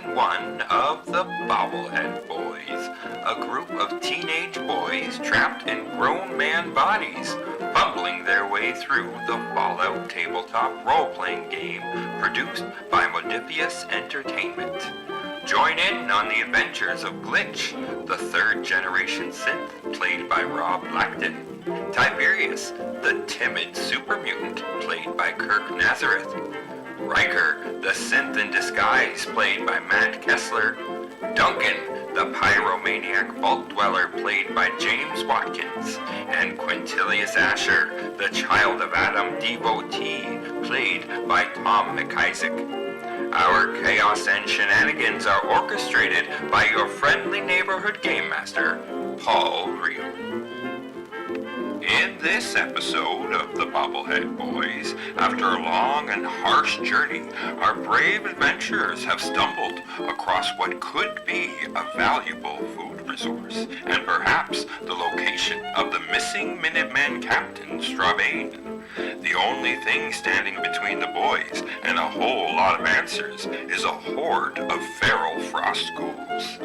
Season 1 of the Bobblehead Boys, a group of teenage boys trapped in grown man bodies, fumbling their way through the Fallout tabletop role-playing game produced by Modifius Entertainment. Join in on the adventures of Glitch, the third-generation synth played by Blackton, Tiberius, the timid supermutant played by Kirk Nazareth, Riker, the synth in disguise played by Matt Kessler, Duncan, the pyromaniac vault dweller played by James Watkins, and Quintilius Asher, the child of Adam devotee played by Thom MacIsaac. Our chaos and shenanigans are orchestrated by your friendly neighborhood game master, Paul Reaume. In this episode of the Bobblehead Boys, after a long and harsh journey, our brave adventurers have stumbled across what could be a valuable food resource, and perhaps the location of the missing Minutemen captain Strabane. The only thing standing between the boys and a whole lot of answers is a horde of Feral Frost Ghouls.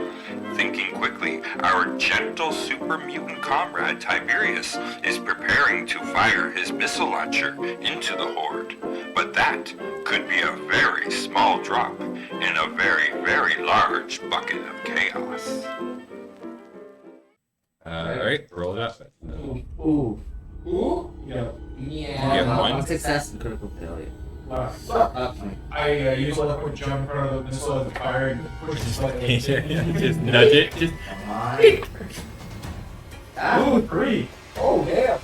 Thinking quickly, our gentle super mutant comrade Tiberius is preparing to fire his missile launcher into the horde. But that could be a very small drop in a very, very large bucket of chaos. Alright, roll it up. Ooh. Yeah. Yeah. Get one. Success and critical failure. I use a liquid jump in front of the missile as a fire and push it slightly. Just nudge it. Just Ooh, 3. Oh, yeah.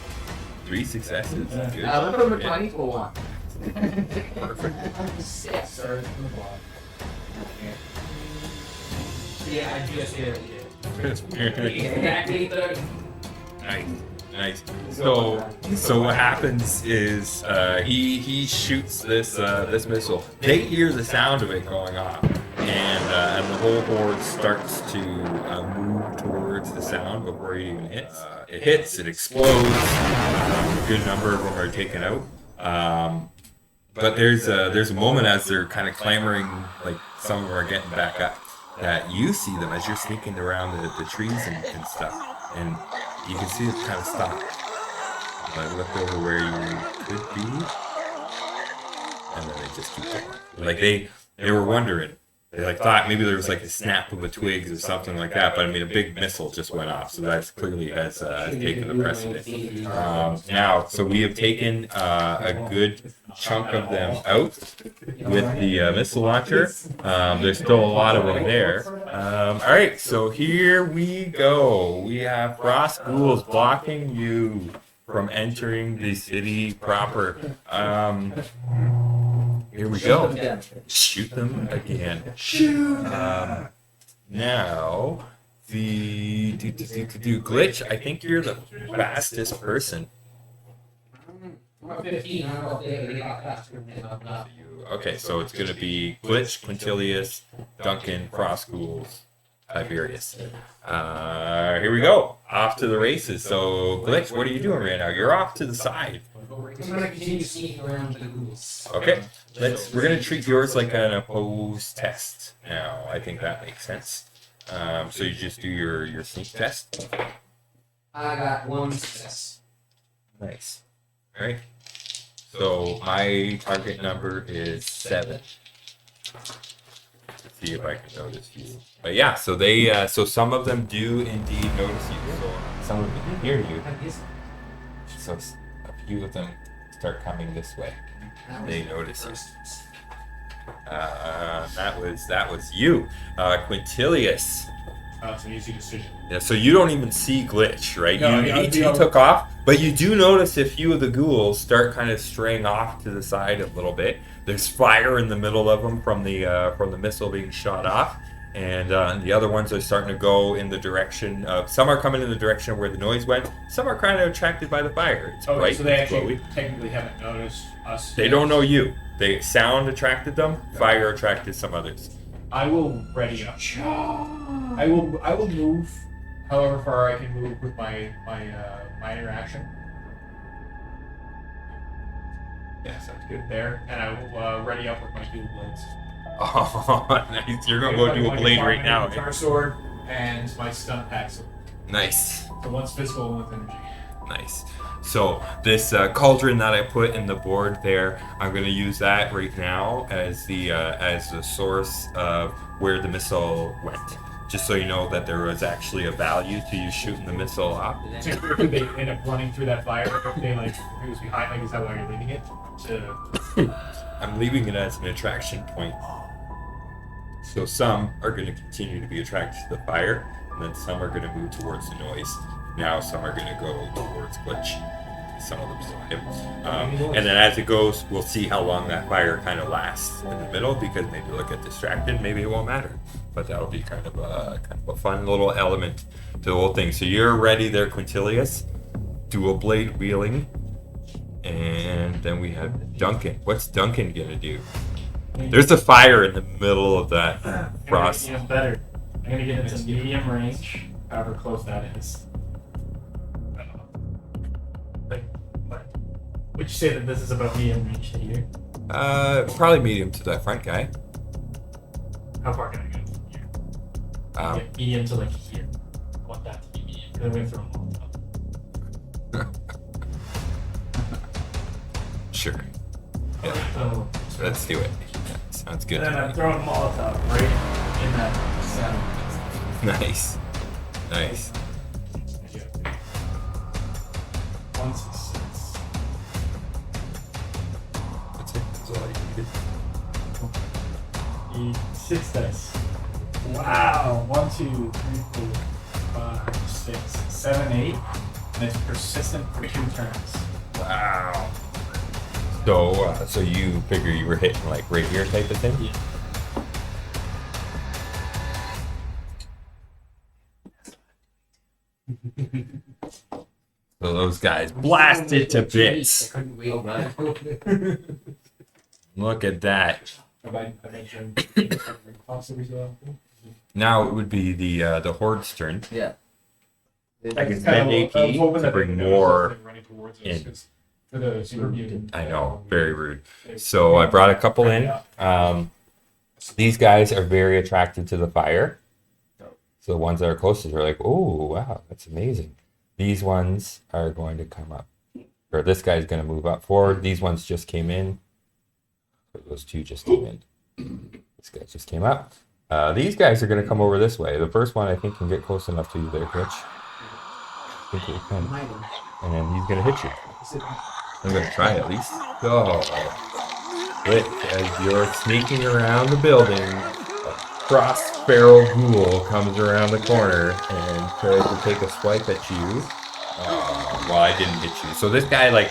3 successes. Good. Look over 20 for 1. Perfect. 6. Sorry, it's the block. Yeah, I just hit it. Exactly 30. Nice. So what happens is he shoots this missile. They hear the sound of it going off, and the whole horde starts to move towards the sound before it even hits. It hits, it explodes. A good number of them are taken out. But there's a moment as they're kind of clamoring, like some of them are getting back up, that you see them as you're sneaking around the trees and stuff, and you can see it kind of stop. I looked over where you could be, and then they just keep going. Like they were wondering. They thought maybe there was like a snap of a twig or something like that, but I mean a big missile just went off, so that clearly has taken the precedent. Now, so we have taken a good chunk of them out with the missile launcher. There's still a lot of them there. All right, so here we go. We have Frost Ghouls blocking you from entering the city proper. Here we go. Shoot them again. Shoot. Now, the Glitch, I think you're the fastest person. I'm 15. I don't know if they got faster than me. Okay, so it's going to be Glitch, Quintilius, Duncan, Frost Ghouls, Tiberius. Here we go. Off to the races. So, Glitch, what are you doing right now? You're off to the side. I'm going to continue sneaking around the ghouls. Okay, we're going to treat yours like an opposed test now. I think that makes sense. So you just do your sneak test. I got 1 success. Nice. All right. So my target number is 7. Let's see if I can notice you. But yeah, so they so some of them do indeed notice you. So some of them can hear you. So a few of them start coming this way. They notice you. That was you, Quintilius. It's an easy decision. Yeah, so you don't even see Glitch, right? No, he took off, but you do notice a few of the ghouls start kind of straying off to the side a little bit. There's fire in the middle of them from the missile being shot off, and the other ones are starting to go in the direction of. Some are coming in the direction of where the noise went. Some are kind of attracted by the fire. It's Okay, bright, so they it's actually glowy. technically haven't noticed us. They don't know you. The sound attracted them. Fire attracted some others. I will ready up. I will move however far I can move with my interaction. Yeah, sounds good. There, and I will ready up with my dual blades. Oh, nice. You're gonna go do a blade right now. Guitar sword and my stun pack. So Nice. one's physical and one's energy. Nice. So this cauldron that I put in the board there, I'm gonna use that right now as the source of where the missile went. Just so you know that there was actually a value to you shooting the missile off. So if they end up running through that fire, if they if it was behind, is that why you're leaving it? I'm leaving it as an attraction point. So some are going to continue to be attracted to the fire, and then some are going to move towards the noise. Now some are going to go towards glitch. Some of them still hit. And then as it goes, we'll see how long that fire kind of lasts in the middle, because maybe they'll get distracted, maybe it won't matter. But that'll be kind of a fun little element to the whole thing. So you're ready there, Quintilius. Dual blade wheeling. And then we have Duncan. What's Duncan going to do? There's a fire in the middle of that frost. Even better. I'm gonna get into medium range, however close that is. Would you say that this is about medium range to here? Probably medium to that front guy. How far can I go from here? Yeah, medium to like here. I want that to be medium. Because I'm gonna throw a Molotov. Sure. Yeah, So let's do it. Sounds good. and then to I'm me. throwing a Molotov right in that center. Nice. Nice. 166. That's it. That's all you needed. 6 dice. Wow. 1, 2, 3, 4, 5, 6, 7, 8. And it's persistent for 2 turns. Wow. So you figure you were hitting like right here type of thing? Yeah. So those guys blasted to bits. I couldn't wait. Look at that. Have I possibly so? Now it would be the horde's turn. Yeah. I can spend AP to bring more in. For the supermutant. I know, very rude. So I brought a couple in. These guys are very attracted to the fire. So the ones that are closest are like, oh, wow, that's amazing. These ones are going to come up. Or this guy's going to move up forward. These ones just came in. So those two just came in. This guy just came up. These guys are going to come over this way. The first one, I think, can get close enough to you there, Rich. I think he can. And then he's going to hit you. I'm going to try at least. Oh. But as you're sneaking around the building, a cross feral ghoul comes around the corner and tries to take a swipe at you. Well, I didn't hit you. So this guy, like,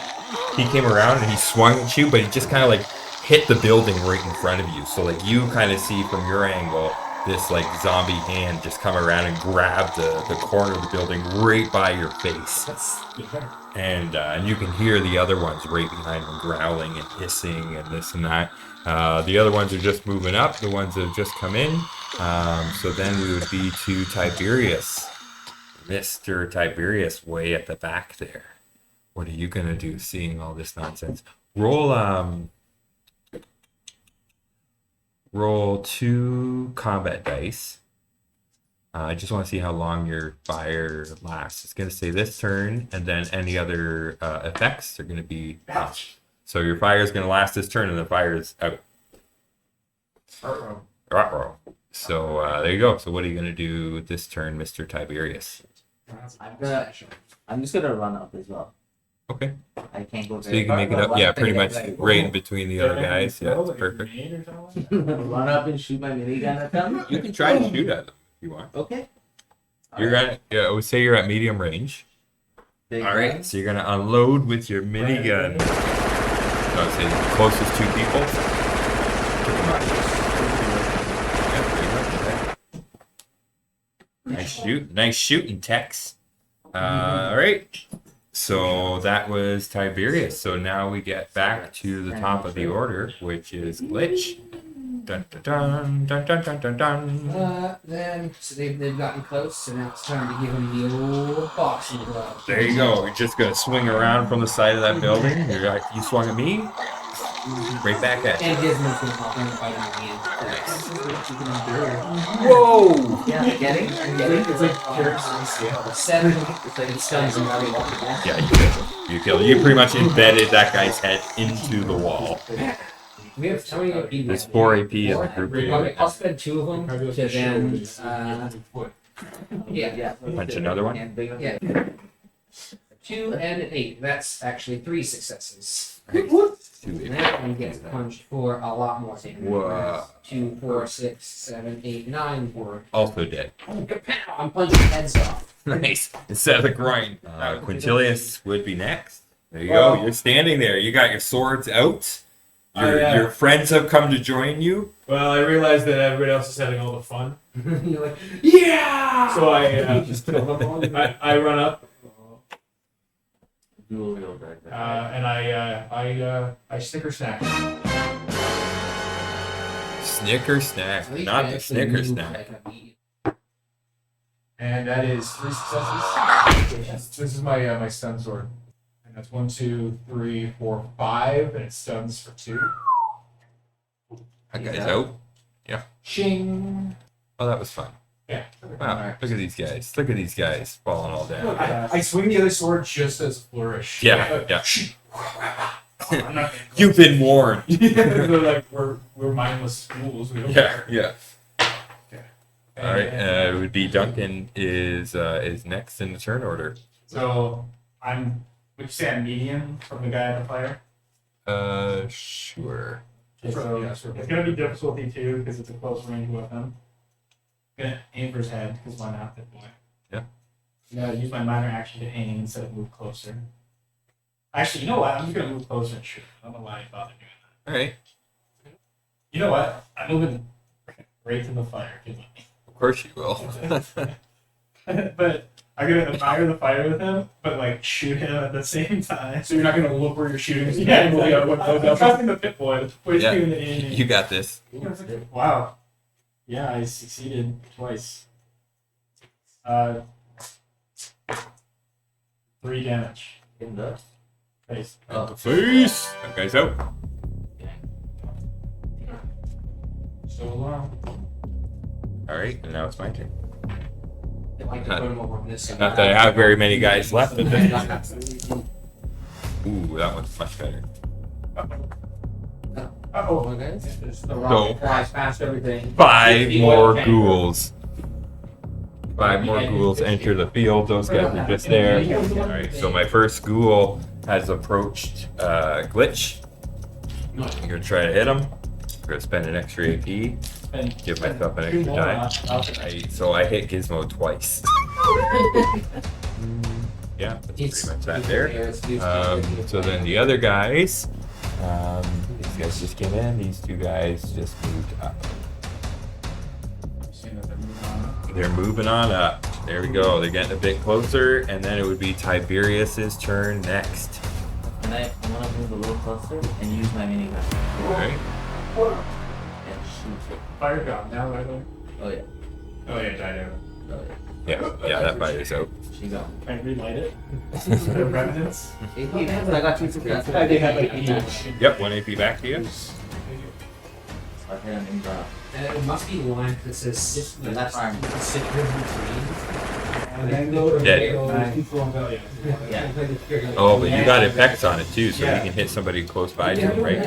he came around and he swung at you, but he just kind of, like, hit the building right in front of you. So, like, you kind of see from your angle this, like, zombie hand just come around and grab the corner of the building right by your face. And you can hear the other ones right behind them growling and hissing and this and that. The other ones are just moving up. The ones that have just come in. So then we would be to Tiberius. Mr. Tiberius way at the back there. What are you going to do seeing all this nonsense? Roll 2 combat dice. I just want to see how long your fire lasts. It's going to say this turn, and then any other effects are going to be out. So your fire is going to last this turn, and the fire is out. Uh-oh. So there you go. So what are you going to do this turn, Mr. Tiberius? I'm just gonna run up as well. Okay. I can't go. So you can make it up. Yeah, pretty much right in between the other guys. Yeah, that's perfect. Run up and shoot my minigun at them. You can try to shoot at them if you want. Okay. You're at, I would say you're at medium range. All right, so you're gonna unload with your minigun. I would say the closest 2 people. Nice shooting, Tex. All right. So that was Tiberius. So now we get back to the top of the order, which is Glitch. Dun dun dun dun dun dun dun. Then, so they've gotten close, so now it's time to give them the old boxing glove. There you go. You're just gonna swing around from the side of that building. You swung at me. Right back at you. And Gizmo's gonna pop in and fight him again. Whoa! Yeah, getting? It's like Kirk's scale. 7. It's like Stuns him. Yeah, you killed him. You killed him. You pretty much embedded that guy's head into the wall. We have how many AP? There's 4 AP in the group. Okay, I'll spend 2 of them Probably to then. foot. Yeah. Punch another one? Yeah. 2 and an 8. That's actually 3 successes. 2 And that one gets punched for a lot more damage. Whoa. 2, 4, 6, 7, 8, 9 for. Also dead. Oh, kapow! I'm punching heads off. Nice. Instead of the groin. Quintilius would be next. There you go. You're standing there. You got your swords out. Your friends have come to join you. Well, I realized that everybody else is having all the fun. You're like, yeah! So I run up Dual wield right there. and I snicker snack. Snicker snack. At least Not I the actually Snicker move snack. like a bee. And that is 3 successes. This is my my stun sword. And that's 1, 2, 3, 4, 5, and it stuns for 2. That guy's out. Shing. Oh, that was fun. Yeah. Wow. Look at these guys. Look at these guys falling all down. I swing the other sword just as flourish. Yeah, yeah. I'm not You've been warned. They're like we're mindless fools. We don't Yeah, care. yeah. Okay. All right. It would be Duncan is next in the turn order. So would you say I'm medium from the guy at the fire? Sure. So it's gonna be difficulty 2 because it's a close range weapon. I'm gonna aim for his head because why not? That boy. Yeah. I'm gonna use my minor action to aim instead of move closer. Actually, you know what? I'm just gonna move closer and shoot. I don't know why I bother doing that. All right. You know what? I'm moving right to the fire. Good luck. Of course you will. But I'm gonna admire the fire with him, but like shoot him at the same time. So you're not gonna look where you're shooting. Yeah, I'm trusting the pit boy. Yeah. Yeah. You got this. Wow. Yeah, I succeeded twice. 3 damage. In the Face. The face. That guy's out. So long. All right, and now it's my turn. If I could put him over on this side. Not that I have very many guys left at this point. Ooh, that one's much better. Uh-oh. Oh, guys. The rock flies past everything. 5 more ghouls. 5 more ghouls enter the field. Those guys are just there. All right, so my first ghoul has approached Glitch. I'm gonna try to hit him. I'm gonna spend an extra AP. Give myself an extra die. So I hit Gizmo twice. Yeah, that's pretty much that there. So then the other guys, these guys just came in. These 2 guys just moved up. They're moving on up. There we go. They're getting a bit closer, and then it would be Tiberius's turn next. and I want to move a little closer and use my minigun Okay. and shoot it. Fire gone now, right away. Oh yeah. Oh yeah, died out. Oh yeah. Yeah, that fire's out. She's gone. Can I relight it? The remnants? I got 2 successes. I did have like 8. Yep, 1 AP back to you. I hit him in the It must be the line that says the left arm. sit here in between. And then go Dead. Yeah. Oh, but you got effects on it too, so you can hit somebody close by you, right?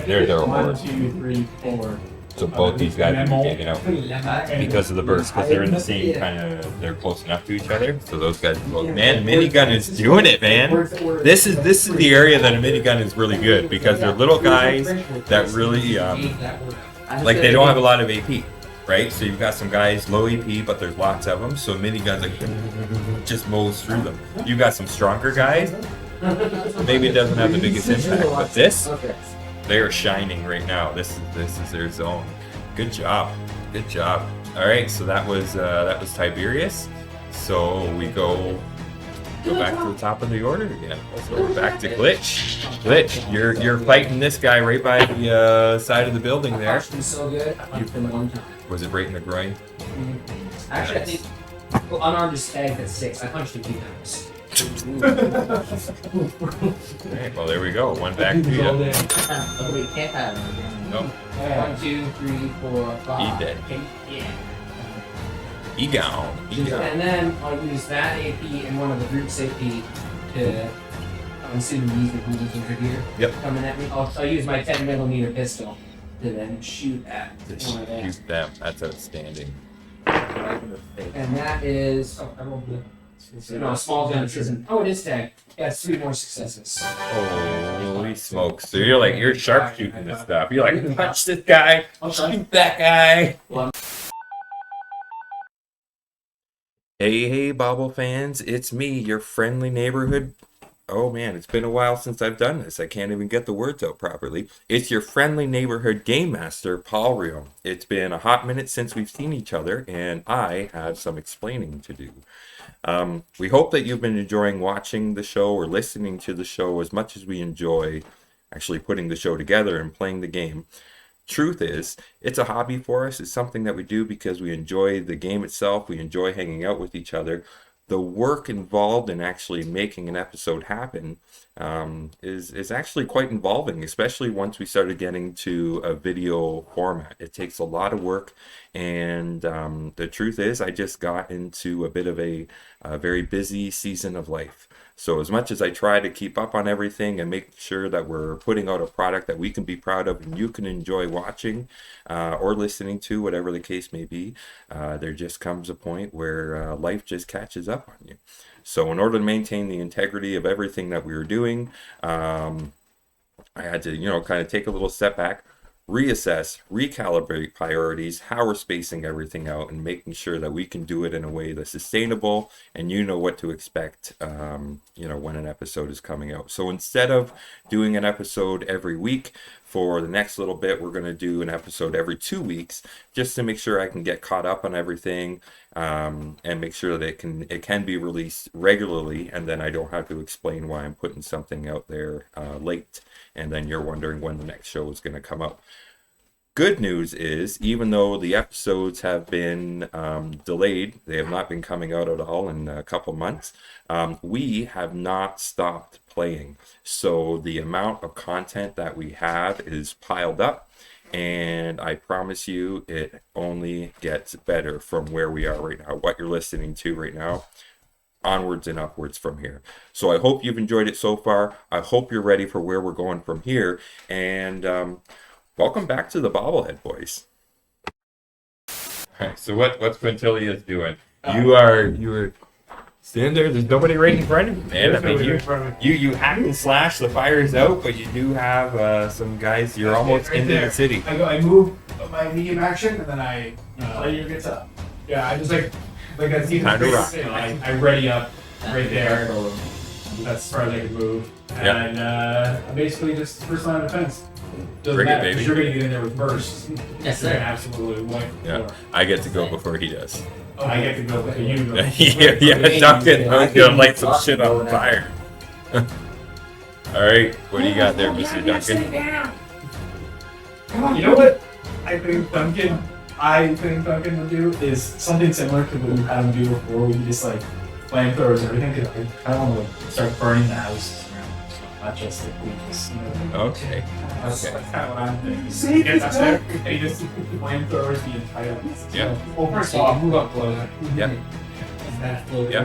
They're their 1, horde. 2, 3, 4. So both these guys are taken out because of the burst, because they're in the same kind of, they're close enough to each other. So those guys are both. Man, minigun is doing it, man. This is the area that a minigun is really good because they're little guys that really like they don't have a lot of AP, right? So you've got some guys low AP, but there's lots of them. So miniguns like just mows through them. You got some stronger guys. Maybe it doesn't have the biggest impact, but this. They are shining right now. This is their zone. Good job. Good job. All right, so that was Tiberius. So we go back to the top of the order again. So we're back to Glitch. Glitch, you're fighting this guy right by the side of the building there. So good. I've been one time. Was it right in the groin? Actually, I think unarmed is tagged at 6. I punched him 2 times. Alright, well, there we go. One back to you. Okay, wait, can't have it. Nope. 1, 2, 3, 4, 5. He dead. Yeah. He gone. He gone. And then I'll use that AP and one of the group's AP to. I'm assuming these are moving over here. Yep. Coming at me. I'll use my 10mm pistol to then shoot at one of them. Shoot them. That's outstanding. Right in the face. And that is. Oh, I rolled the. No, small gun isn't. Oh, it is tag. Yeah, it's 3 more successes. Holy smokes. So you're sharpshooting this stuff. You're like, punch this guy, shoot that guy. Hey, Bobble fans. It's me, your friendly neighborhood. Oh man, it's been a while since I've done this. I can't even get the words out properly. It's your friendly neighborhood game master, Paul Reaume. It's been a hot minute since we've seen each other, and I have some explaining to do. We hope that you've been enjoying watching the show or listening to the show as much as we enjoy actually putting the show together and playing the game. Truth is, it's a hobby for us. It's something that we do because we enjoy the game itself. We enjoy hanging out with each other. The work involved in actually making an episode happen is actually quite involving, especially once we started getting to a video format. It takes a lot of work, and the truth is I just got into a bit of a very busy season of life. So as much as I try to keep up on everything and make sure that we're putting out a product that we can be proud of and you can enjoy watching or listening to, whatever the case may be, there just comes a point where life just catches up on you. So in order to maintain the integrity of everything that we were doing, I had to, kind of take a little step back, reassess, recalibrate priorities, how we're spacing everything out, and making sure that we can do it in a way that's sustainable and you know what to expect, when an episode is coming out. So instead of doing an episode every week, for the next little bit, we're going to do an episode every 2 weeks, just to make sure I can get caught up on everything, and make sure that it can be released regularly, and then I don't have to explain why I'm putting something out there late, and then you're wondering when the next show is going to come out. Good news is, even though the episodes have been delayed, they have not been coming out at all in a couple months, we have not stopped playing. So the amount of content that we have is piled up, and I promise you it only gets better from where we are right now. What you're listening to right now, onwards and upwards from here. So I hope you've enjoyed it so far. I hope you're ready for where we're going from here, and welcome back to the Bobblehead Boys. All right, so what's Quintilius doing? You were standing there. There's nobody right in front of you, man. I mean, you hack and slash. The fire's out, but you do have some guys. You're almost right into there. the city. I move my medium action, and then I play your guitar. Yeah, I just like I see Time to rock. I ready up right there. That's as far as I can move, and I basically just first line of defense. Doesn't Bring it, matter, 'cause baby. You're gonna get in there with burst. Yes, You're sir. gonna absolutely wipe the Yeah, floor. I get to go before he does. Oh, I get to go, but you go. yeah. Duncan, I'm gonna light some shit on fire. All right, what do you got there, Mr. Duncan? You know what I think Duncan would do is something similar to what we had him do before. We just like flamethrowers and everything. Cause I don't want to start burning the houses around, not just like we just. Okay. That's Okay. kind of what I'm thinking. See, get up there. They just flamethrowers the entire. Yeah. Well, first of all, move up closer. Yeah. Yeah.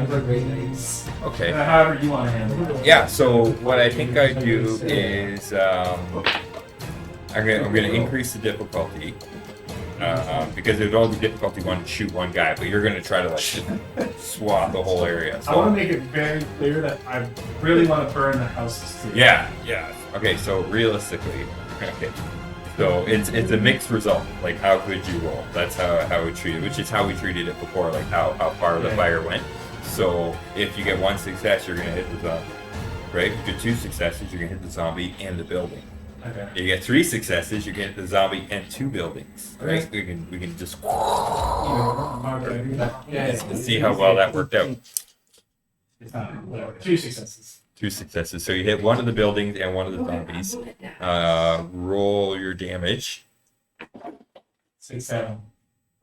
Okay. However you want to handle it. Yeah. So what I think I do is I'm gonna increase the difficulty. Because there's always difficulty one to shoot one guy, but you're gonna try to like just swat the whole area. I want So to make it very clear that I really want to burn the houses too. yeah. Okay, so realistically, okay. So it's a mixed result. Like how good you roll. That's how we treat it, which is how we treated it before, like how far the fire went. So if you get one success, you're gonna hit the zombie. Right? If you get 2 successes, you're gonna hit the zombie and the building. Okay. If you get 3 successes, you get the zombie and 2 buildings. Right? We can just see how well that worked out. Whatever. 2 successes. 2 successes. So you hit one of the buildings and one of the zombies. Roll your damage. 6, 7.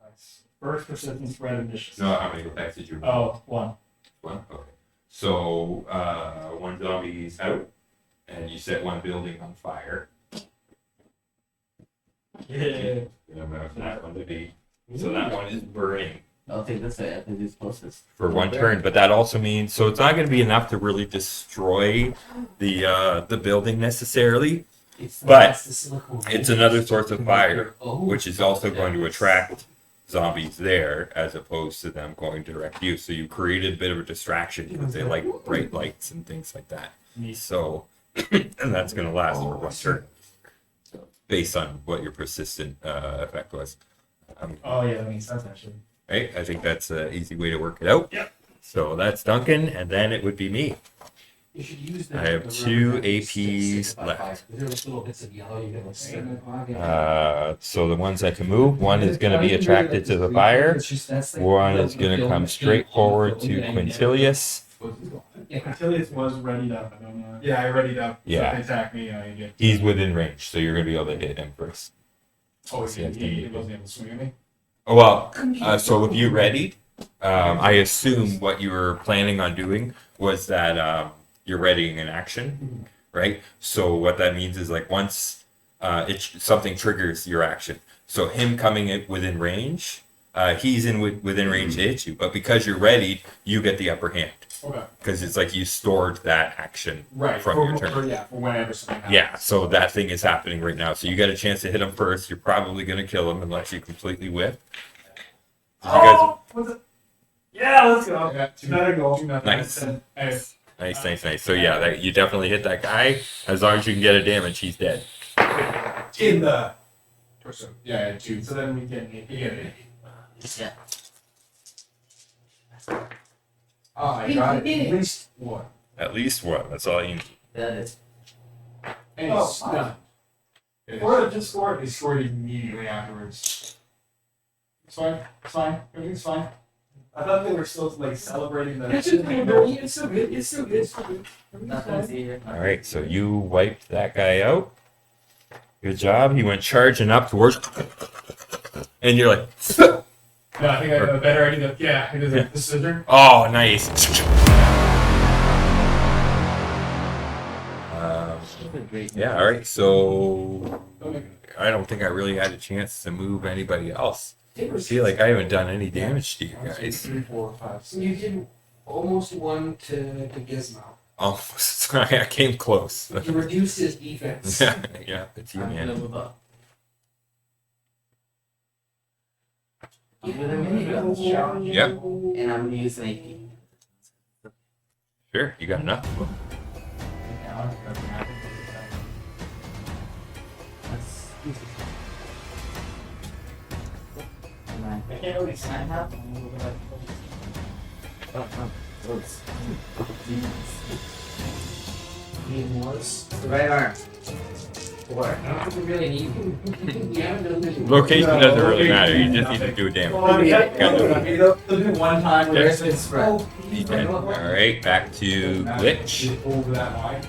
Nice. First persistent spread initiative. No, how many attacks did you roll? Oh, 1. One? Okay. So one zombie's out, and you set one building on fire. Yeah. Remember that one to be. So that one is burning I'll take this way. I think it's closest. for one turn, but that also means so it's not going to be enough to really destroy the building necessarily. But it's another source of fire, which is also going to attract zombies there as opposed to them going direct you. So you created a bit of a distraction because they like bright lights and things like that. So, and that's going to last for one turn based on what your persistent effect was. Oh yeah, that makes sense actually. Right? I think that's an easy way to work it out. Yep. So that's Duncan, and then it would be me. You should use I have 2 APs left. There's little bits of yellow you can stick in the pocket. So the ones I can move, one is going to be attracted to the fire. One is going to come straight forward to Quintilius. Yeah, Quintilius was readied up. I don't know. Yeah, I readied up. Yeah. So if they attack me, you get. He's within range, so you're going to be able to hit him first. Oh, he wasn't able to swing at me. Well, so if you readied, I assume what you were planning on doing was that you're readying an action, right? So what that means is like once something triggers your action. So him coming in within range, he's within range to hit you, but because you're ready, you get the upper hand. Okay. Because it's like you stored that action Right. from your turn. For whenever something happens. Yeah, so that thing is happening right now. So you get a chance to hit him first. You're probably going to kill him unless you completely whiff. Oh, was it? Yeah, let's go. Yeah, better go. Nice. Hey. Nice. So yeah, you definitely hit that guy. As long as you can get a damage, he's dead. In the torso. Yeah, 2. So then we get you get it. Yeah. Oh, I got it. At least one. At least one. That's all you need. That is. And he's done. Or just scored. He scored immediately afterwards. It's fine. It's fine. Everything's fine. I thought they were still like celebrating the. It's so good. It's so good. Nothing's here. All right, so you wiped that guy out. Good job. He went charging up towards, and you're like, No, I think I have a better idea. Yeah, it is like the scissor. oh, nice. Yeah. All right. So I don't think I really had a chance to move anybody else. I feel like I haven't done any damage to you guys. 3, 4, 5, 6. You did almost one to Gizmo. Almost. Sorry, I came close. You reduced his defense. Yeah, it's you, I'm gonna man. move up. Give it a minute. Yep. And I'm gonna use an AP. Sure, you got enough. Let's use it. I can't really see. Need was. The right arm. What? I don't think we really need. You haven't done this. Location doesn't really matter. You just need to do damage. Well, they'll do one time where There's been spread. He's dead. All right, back to Glitch. Over that line.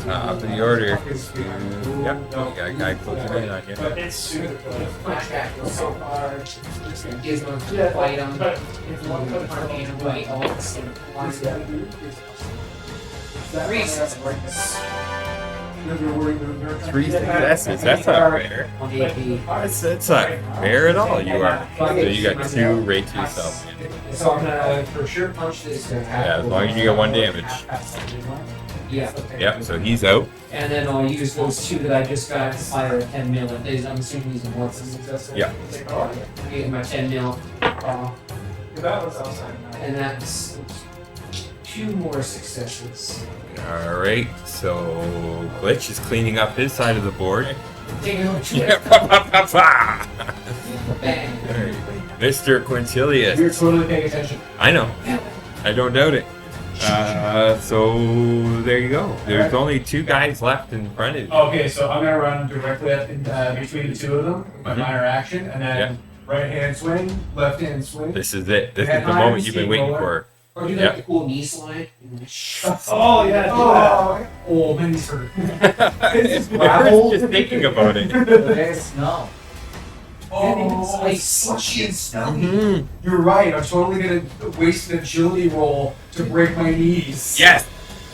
Top of the order. Yep, you got a guy closing in on you. But it's super good. Flashback was so hard. And Gizmo to fight him. It's one foot from being away. All the same. 3 successes. 3 successes. That's not fair. On the AP. That's not fair at all. You are. So you got 2 right to yourself. So I'm gonna for sure punch this. Yeah, as long as you get 1 damage. Yeah. Yep, so he's out. And then I'll use those 2 that I just got to fire at 10 mil. And I'm assuming these are more successful. Yeah. I gave my 10 mil. That was outside. And that's 2 more successes. All right, so Glitch is cleaning up his side of the board. Take another 2. Yeah, pa, pa, pa, pa. Bang. Mr. Quintilius. You're totally paying attention. I know. I don't doubt it. So there you go. There's only 2 guys left in front of you. Okay, so I'm gonna run directly up between the 2 of them, my minor action, and then right hand swing, left hand swing. This is it. This is the moment you've been waiting for. Or do like the cool knee slide. Oh yeah, oh man, he's hurt. It's just thinking about it. There's snow. Oh, it's slushy and smelly. You're right. I'm totally gonna waste an agility roll to break my knees. Yes.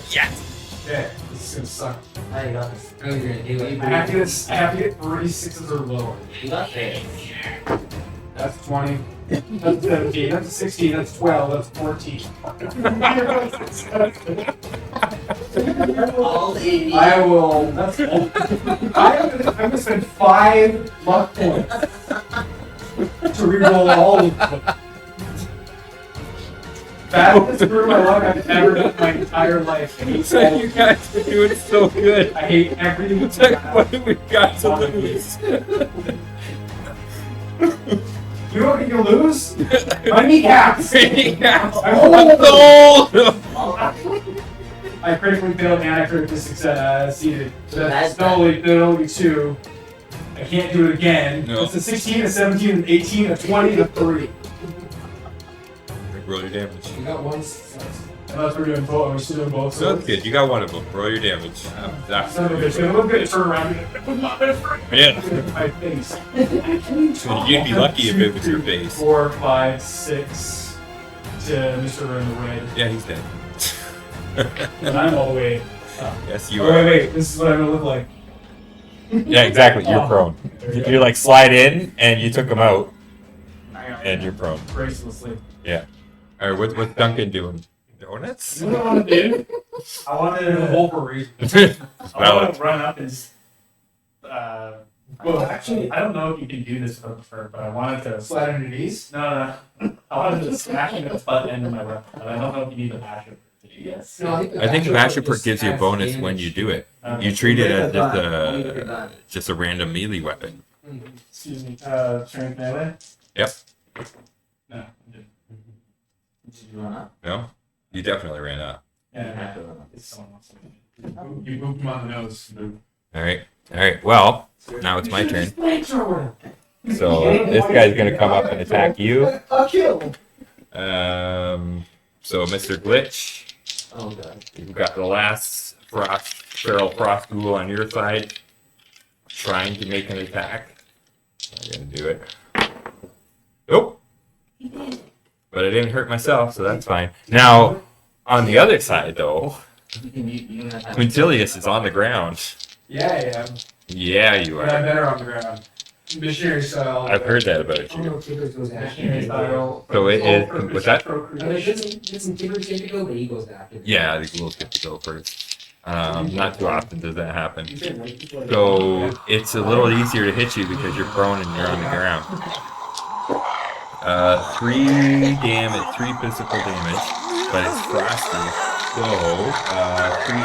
Yes. Yeah, this is gonna suck. I got this. Oh, you're gonna do it. I have to get 36s or lower. You got this. That's 20. That's 17. That's 16. That's 12. That's 14. All 80. I will. That's all. I'm gonna spend 5 luck points to reroll all of them. Fastest through my luck I've ever done in my entire life. I hate all You guys are doing so good. I hate everything. It's like, what do we got to lose? You know what you lose? My kneecaps! I critically failed and I critically succeeded. So that's only 2. I can't do it again. No. It's a 16, a 17, an 18, a 20, and a 3. Roll your damage. You got one success. Unless we're doing both. We're still doing both. So that's good. You got one of them. Roll your damage. That's Son of a bitch. It's gonna look good to turn around and yeah. my face. You'd be lucky if it was your face. 4, 5, 6 to Mr. in the red. Yeah, he's dead. And I'm all the way up. Yes, you Oh, are. wait. This is what I'm gonna look like. Yeah, exactly. You're prone. You like slide in and you took him out, and you're prone. Gracelessly. Yeah. All right. What's Duncan doing? Donuts? You know what I want to do? I want to do a whole for a reason. I want Valid. to run up and well, actually, I don't know if you can do this with her, but I wanted to slide on your knees. No. I wanted to smash into the butt end of my weapon, but I don't know if you need the basher. Yes. No, I think the Basher perk gives you a bonus when you do it. You treat it as just a random melee weapon. Excuse me. Strength melee? Yep. No. Did you run up? No? You definitely ran out. You have Yeah. to run up. It's someone else. You moved him on the nose. All right. Well, now it's my turn. So So this guy's gonna come up and attack you. I'll kill him. So Mr. Glitch, Oh god. you've got the last Feral Frost Ghoul on your side, trying to make an attack. I'm gonna do it. Nope. But I didn't hurt myself, so that's fine. Now, on the other side, though, You can have Quintilius is on the ground. Yeah, I am. Yeah, you But I'm are. better on the ground. Missionary style. I've heard that about I don't you. know if Tiberius goes after Missionary you. style. So it is. What's that? I mean, doesn't Tiberius get to go, but he goes after you. Yeah, the ghouls get to go first. Not too often does that happen. You said right before the- So it's a little easier to hit you because you're prone and you're on the ground. 3 damage, 3 physical damage, but it's frosty. So 3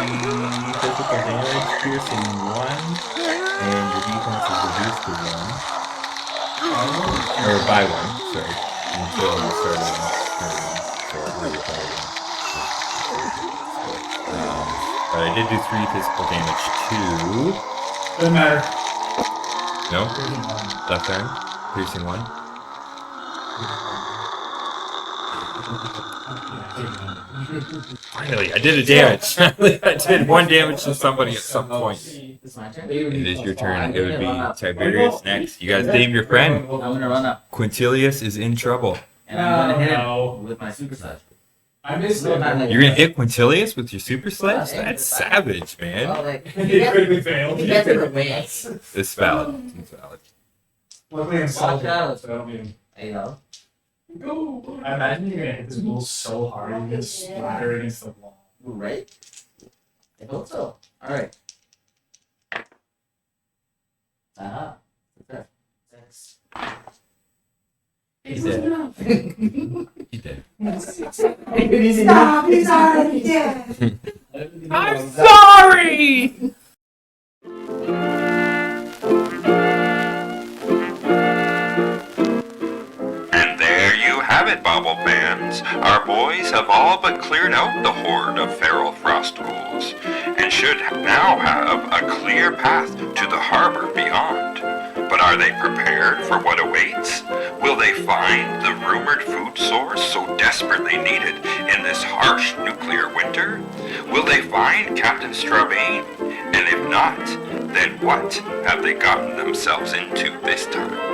physical damage, piercing 1, and your defense is reduced to 1. Or by 1, sorry. Until you start on turn 1. But I did do 3 physical damage too. Doesn't matter. No? Left arm? Piercing 1? Finally, I did a damage. I did 1 damage to somebody at some point. It's my turn. It is your turn. It would be Tiberius next. You guys name your friend. I'm gonna run up Quintilius is in trouble. and I'm gonna hit No. him with my super sledge. I missed No, it. not like You're gonna hit Quintilius with your super sledge? That's savage, man. Well, like, He critically failed. he gets it with wings. It's valid. It's valid. Luckily, I'm Watch salty, out. so I don't mean. You know. I imagine you're gonna hit this bull so hard you're gonna splatter against the wall. Right? I hope so. Alright. Ah. Okay. 6. He's dead. He did. Stop! He's already dead! I'm sorry! And there you have it, Bobble fans. Our boys have all but cleared out the horde of Feral Frost Ghouls, and should now have a clear path to the harbor beyond. But are they prepared for what awaits? Will they find the rumored food source so desperately needed in this harsh nuclear winter? Will they find Captain Strabane? And if not, then what have they gotten themselves into this time?